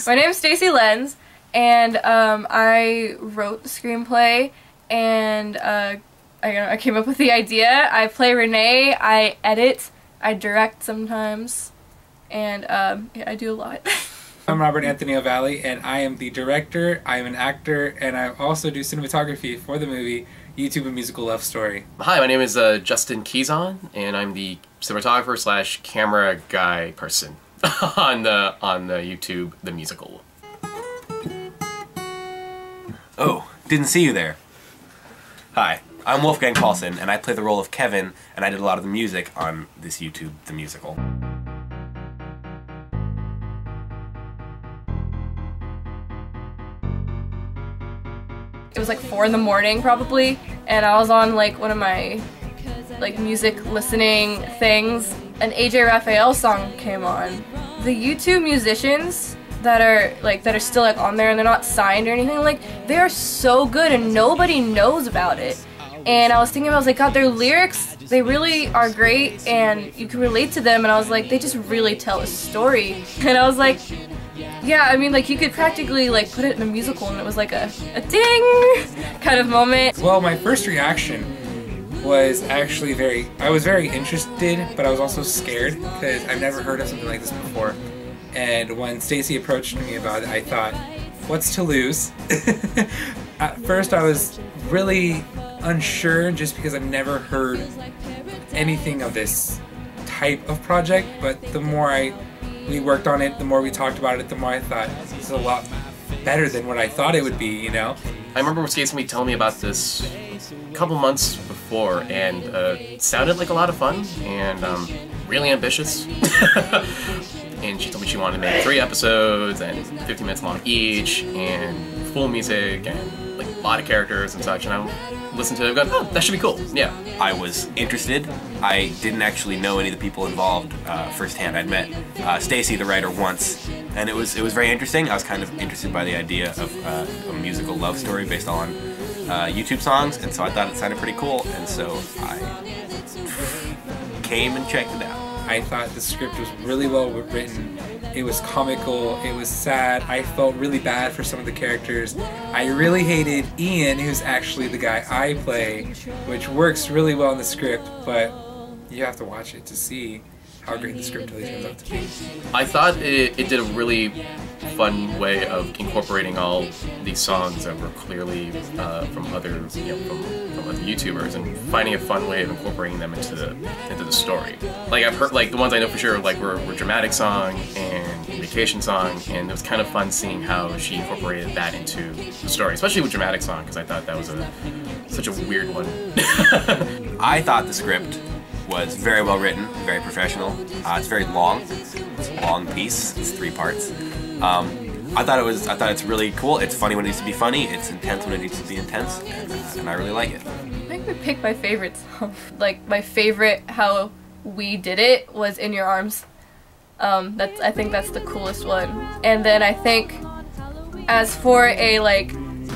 My name is Stacy Lenz, and I wrote the screenplay, and I came up with the idea. I play Renee, I edit, I direct sometimes, and yeah, I do a lot. I'm Robert Anthony O'Valley, and I am the director, I am an actor, and I also do cinematography for the movie YouTube: A Musical Love Story. Hi, my name is Justin Keyson, and I'm the cinematographer slash camera guy person on the YouTube the musical. Oh, didn't see you there. Hi, I'm Wolfgang Paulson, and I play the role of Kevin, and I did a lot of the music on this YouTube the musical. It was like 4 in the morning probably, and I was on like one of my music listening things. An AJ Raphael song came on. The YouTube musicians that are still like on there and they're not signed or anything, like they are so good and nobody knows about it. And I was thinking, I was like, God, their lyrics, they really are great and you can relate to them, and I was like, they just really tell a story. And I was like, yeah, I mean, like, you could practically, like, put it in a musical, and it was like a ding kind of moment. Well, my first reaction was actually I was very interested, but I was also scared, because I've never heard of something like this before. And when Stacy approached me about it, I thought, what's to lose? At first, I was really unsure, just because I've never heard anything of this type of project, but the more we worked on it, the more we talked about it, the more I thought, this is a lot better than what I thought it would be, you know? I remember when Stacy telling me about this a couple months before, and it sounded like a lot of fun, and really ambitious. And she told me she wanted to make 3 episodes, and 50 minutes long each, and full music, and like a lot of characters and such, and I listened to it and go, oh, that should be cool, yeah. I was interested. I didn't actually know any of the people involved firsthand. I'd met Stacy, the writer, once, and it was very interesting. I was kind of interested by the idea of a musical love story based on YouTube songs, and so I thought it sounded pretty cool, and so I came and checked it out. I thought the script was really well written. It was comical, it was sad, I felt really bad for some of the characters. I really hated Ian, who's actually the guy I play, which works really well in the script, but you have to watch it to see how great the script really turns out to be. I thought it did a really fun way of incorporating all these songs that were clearly from other from other YouTubers, and finding a fun way of incorporating them into the story. Like, I've heard, like, the ones I know for sure like were Dramatic Song and Vacation Song, and it was kind of fun seeing how she incorporated that into the story, especially with Dramatic Song, because I thought that was such a weird one. I thought the script was very well written, very professional. It's very long. It's a long piece. It's 3 parts. I thought it's really cool. It's funny when it needs to be funny. It's intense when it needs to be intense, and I really like it. I think we picked my favorite song. Like, my favorite, how we did it, was In Your Arms. I think that's the coolest one. And then I think, as for a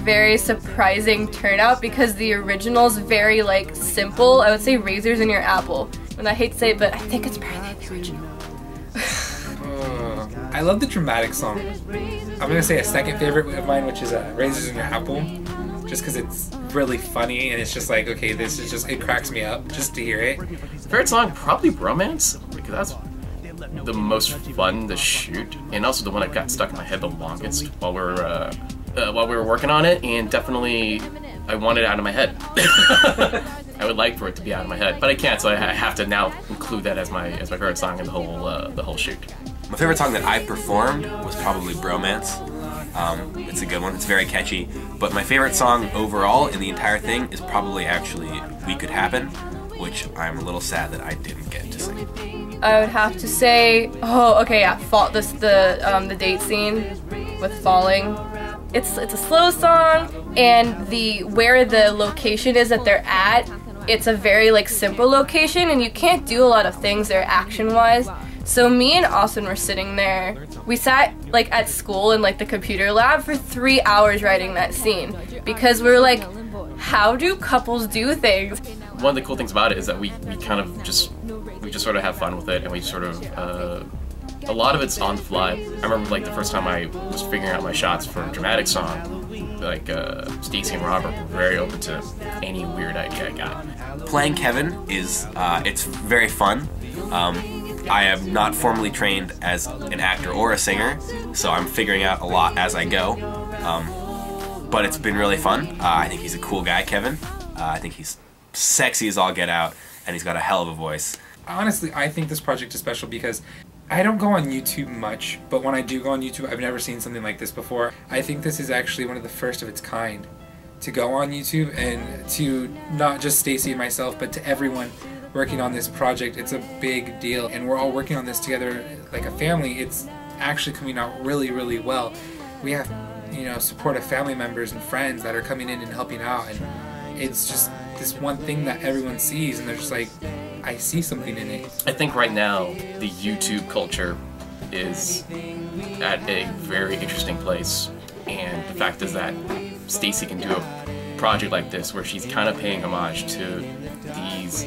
very surprising turnout, because the original's very simple, I would say Razors in Your Apple. And I hate to say it, but I think it's better than the original. I love the Dramatic Song. I'm gonna say a second favorite of mine, which is Razors in Your Apple, just because it's really funny and it's just like, okay, this is just, it cracks me up just to hear it. Favorite song, probably Bromance, because that's the most fun to shoot, and also the one that got stuck in my head the longest while we were working on it, and definitely I want it out of my head. I would like for it to be out of my head, but I can't, so I have to now include that as my favorite song in the whole shoot. My favorite song that I performed was probably Bromance. It's a good one. It's very catchy. But my favorite song overall in the entire thing is probably actually We Could Happen, which I'm a little sad that I didn't get to sing. I would have to say, oh, okay, yeah, the date scene with Falling. It's a slow song, and where the location is that they're at, it's a very simple location, and you can't do a lot of things there action-wise. So me and Austin were sitting there. We sat at school in the computer lab for 3 hours writing that scene, because we were like, how do couples do things? One of the cool things about it is that we kind of just sort of have fun with it, and we sort of a lot of it's on the fly. I remember like the first time I was figuring out my shots for a dramatic song, like Stacy and Robert were very open to any weird idea I got. Playing Kevin is, it's very fun. I am not formally trained as an actor or a singer, so I'm figuring out a lot as I go. But it's been really fun. I think he's a cool guy, Kevin. I think he's sexy as all get out, and he's got a hell of a voice. Honestly, I think this project is special because I don't go on YouTube much, but when I do go on YouTube, I've never seen something like this before. I think this is actually one of the first of its kind to go on YouTube, and to not just Stacy and myself, but to everyone working on this project. It's a big deal, and we're all working on this together like a family. It's actually coming out really, really well. We have, you know, support of family members and friends that are coming in and helping out, and it's just this one thing that everyone sees, and they're just like, I see something in it. I think right now the YouTube culture is at a very interesting place, and the fact is that Stacy can do a project like this where she's kind of paying homage to these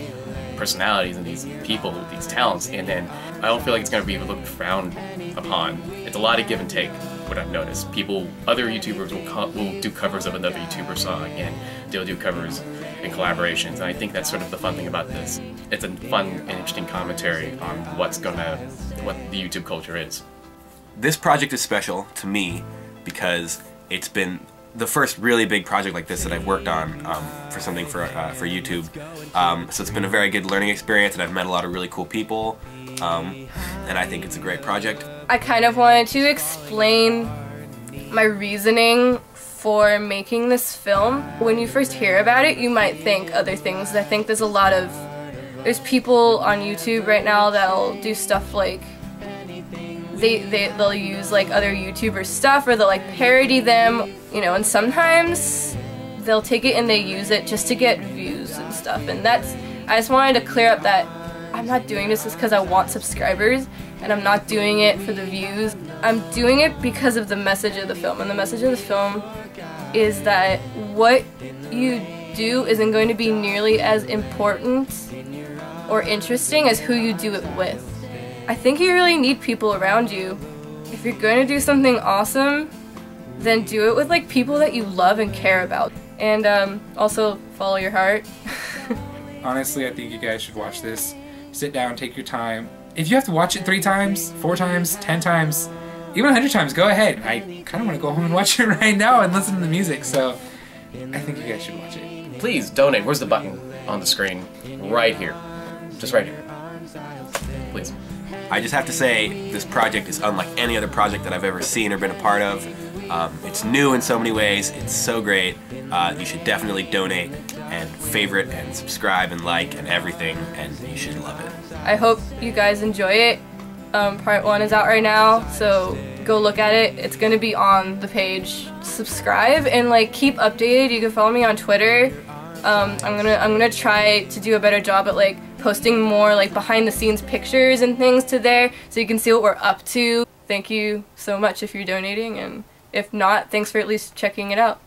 personalities and these people, these talents, and then I don't feel like it's going to be looked frowned upon. It's a lot of give and take, what I've noticed. Other YouTubers will do covers of another YouTuber song, and they'll do covers and collaborations, and I think that's sort of the fun thing about this. It's a fun and interesting commentary on what the YouTube culture is. This project is special to me because it's been the first really big project like this that I've worked on for something for YouTube. So it's been a very good learning experience, and I've met a lot of really cool people, and I think it's a great project. I kind of wanted to explain my reasoning for making this film. When you first hear about it, you might think other things. I think there's people on YouTube right now that'll do stuff like they'll use like other YouTubers stuff, or they'll like parody them, you know, and sometimes they'll take it and they use it just to get views and stuff. And I just wanted to clear up that I'm not doing this just because I want subscribers, and I'm not doing it for the views. I'm doing it because of the message of the film, and the message of the film is that what you do isn't going to be nearly as important or interesting as who you do it with. I think you really need people around you. If you're going to do something awesome, then do it with like people that you love and care about. And also follow your heart. Honestly, I think you guys should watch this. Sit down, take your time. If you have to watch it 3 times, 4 times, 10 times, even 100 times, go ahead. I kind of want to go home and watch it right now and listen to the music, so I think you guys should watch it. Please donate. Where's the button on the screen? Right here. Just right here. Please. I just have to say, this project is unlike any other project that I've ever seen or been a part of. It's new in so many ways. It's so great. You should definitely donate and favorite and subscribe and like and everything, and you should love it. I hope you guys enjoy it. Part 1 is out right now, so go look at it. It's gonna be on the page. Subscribe and like keep updated. You can follow me on Twitter. I'm gonna try to do a better job at like posting more like behind the scenes pictures and things to there, so you can see what we're up to. Thank you so much if you're donating, and if not, thanks for at least checking it out.